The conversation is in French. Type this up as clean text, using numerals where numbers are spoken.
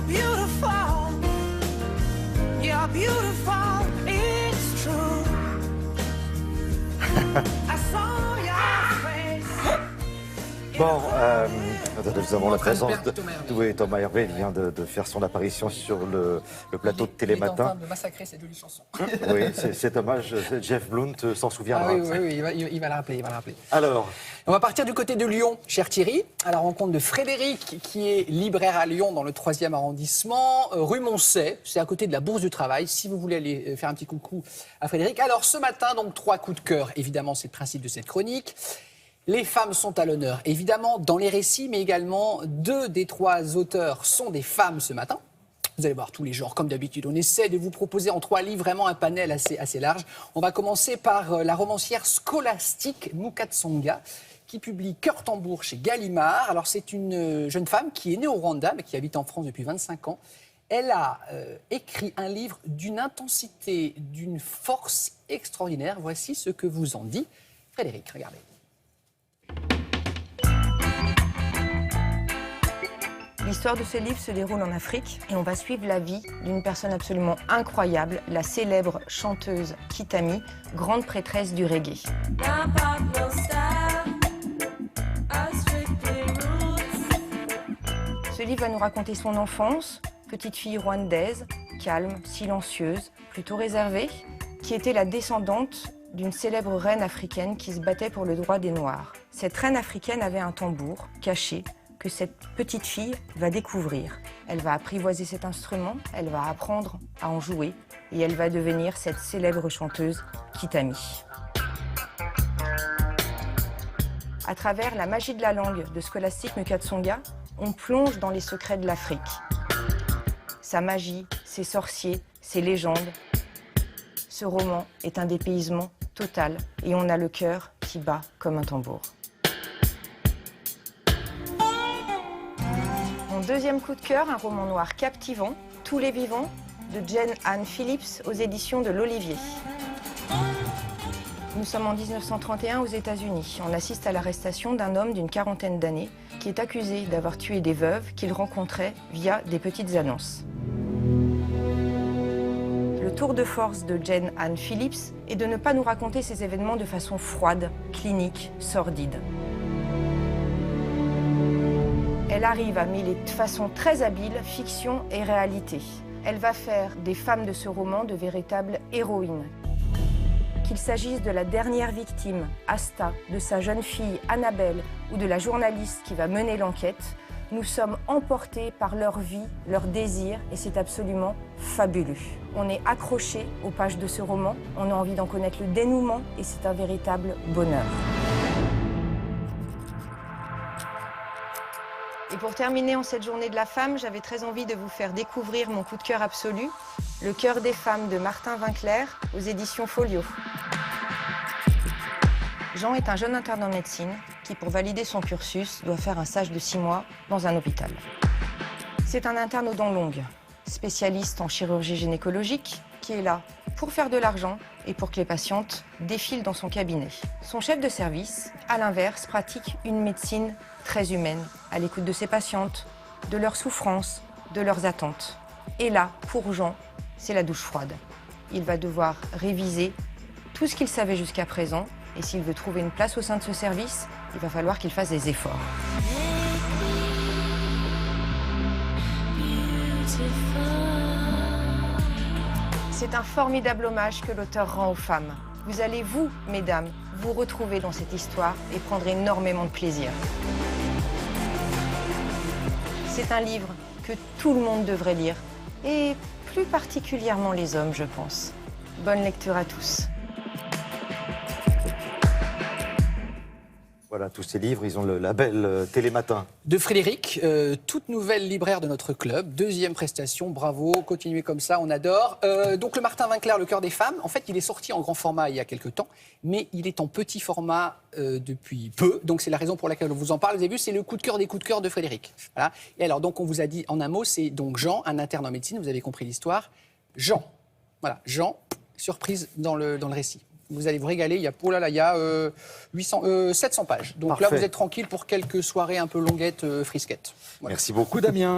beautiful. You're beautiful, it's true. I saw your face. Bon, nous avons la présence de Thomas Hervé. oui, Thomas Hervé vient de faire son apparition sur le plateau de Il est en Télématin. train de massacrer cette jolie chanson. Oui, c'est dommage, Jeff Blount s'en souviendra. Ah oui, il va la rappeler, Alors, On va partir du côté de Lyon, cher Thierry, à la rencontre de Frédéric, qui est libraire à Lyon, dans le 3e arrondissement, rue Moncey. C'est à côté de la Bourse du Travail, si vous voulez aller faire un petit coucou à Frédéric. Alors, ce matin, donc, 3 coups de cœur. Évidemment, c'est le principe de cette chronique. Les femmes sont à l'honneur, évidemment, dans les récits, mais également 2 des 3 auteurs sont des femmes ce matin. Vous allez voir tous les genres, comme d'habitude. On essaie de vous proposer en 3 livres vraiment un panel assez large. On va commencer par la romancière scolastique Mukatsonga, qui publie Cœur Tambour chez Gallimard. Alors, c'est une jeune femme qui est née au Rwanda, mais qui habite en France depuis 25 ans. Elle a écrit un livre d'une intensité, d'une force extraordinaire. Voici ce que vous en dit Frédéric. Regardez. L'histoire de ce livre se déroule en Afrique et on va suivre la vie d'une personne absolument incroyable, la célèbre chanteuse Kitami, grande prêtresse du reggae. Ce livre va nous raconter son enfance, petite fille rwandaise, calme, silencieuse, plutôt réservée, qui était la descendante d'une célèbre reine africaine qui se battait pour le droit des Noirs. Cette reine africaine avait un tambour caché que cette petite fille va découvrir. Elle va apprivoiser cet instrument, elle va apprendre à en jouer et elle va devenir cette célèbre chanteuse Kitami. À travers la magie de la langue de Scholastique Mukatsonga, on plonge dans les secrets de l'Afrique. Sa magie, ses sorciers, ses légendes. Ce roman est un dépaysement total et on a le cœur qui bat comme un tambour. Mon deuxième coup de cœur, un roman noir captivant, Tous les vivants, de Jane Anne Phillips aux éditions de l'Olivier. Nous sommes en 1931 aux États-Unis. On assiste à l'arrestation d'un homme d'une 40aine d'années qui est accusé d'avoir tué des veuves qu'il rencontrait via des petites annonces. Le tour de force de Jane Anne Phillips est de ne pas nous raconter ces événements de façon froide, clinique, sordide. Elle arrive à mêler de façon très habile fiction et réalité. Elle va faire des femmes de ce roman de véritables héroïnes. Qu'il s'agisse de la dernière victime, Asta, de sa jeune fille Annabelle ou de la journaliste qui va mener l'enquête, nous sommes emportés par leur vie, leurs désirs et c'est absolument fabuleux. On est accroché aux pages de ce roman, on a envie d'en connaître le dénouement et c'est un véritable bonheur. Et pour terminer en cette journée de la femme, j'avais très envie de vous faire découvrir mon coup de cœur absolu, Le cœur des femmes de Martin Winkler aux éditions Folio. Jean est un jeune interne en médecine qui, pour valider son cursus, doit faire un stage de 6 mois dans un hôpital. C'est un interne aux dents longues, spécialiste en chirurgie gynécologique, qui est là pour faire de l'argent et pour que les patientes défilent dans son cabinet. Son chef de service, à l'inverse, pratique une médecine très humaine, à l'écoute de ses patientes, de leurs souffrances, de leurs attentes. Et là, pour Jean, c'est la douche froide. Il va devoir réviser tout ce qu'il savait jusqu'à présent, et s'il veut trouver une place au sein de ce service, il va falloir qu'il fasse des efforts. C'est un formidable hommage que l'auteur rend aux femmes. Vous allez, vous, mesdames, vous retrouver dans cette histoire et prendre énormément de plaisir. C'est un livre que tout le monde devrait lire, et plus particulièrement les hommes, je pense. Bonne lecture à tous. voilà, tous ces livres, ils ont le label Télématin. De Frédéric, toute nouvelle libraire de notre club, 2e prestation, bravo, continuez comme ça, on adore. Donc le Martin Winkler, Le cœur des femmes, en fait il est sorti en grand format il y a quelques temps, mais il est en petit format depuis peu, donc c'est la raison pour laquelle on vous en parle. Vous avez vu, c'est le coup de cœur des coups de cœur de Frédéric. Voilà. Et alors donc on vous a dit en un mot, c'est donc Jean, un interne en médecine, vous avez compris l'histoire. Jean, voilà, Jean, surprise dans le récit. Vous allez vous régaler, il y a, oh là là, il y a 700 pages. Donc Parfait. là, vous êtes tranquille pour quelques soirées un peu longuettes, frisquettes. Voilà. Merci beaucoup, Damien.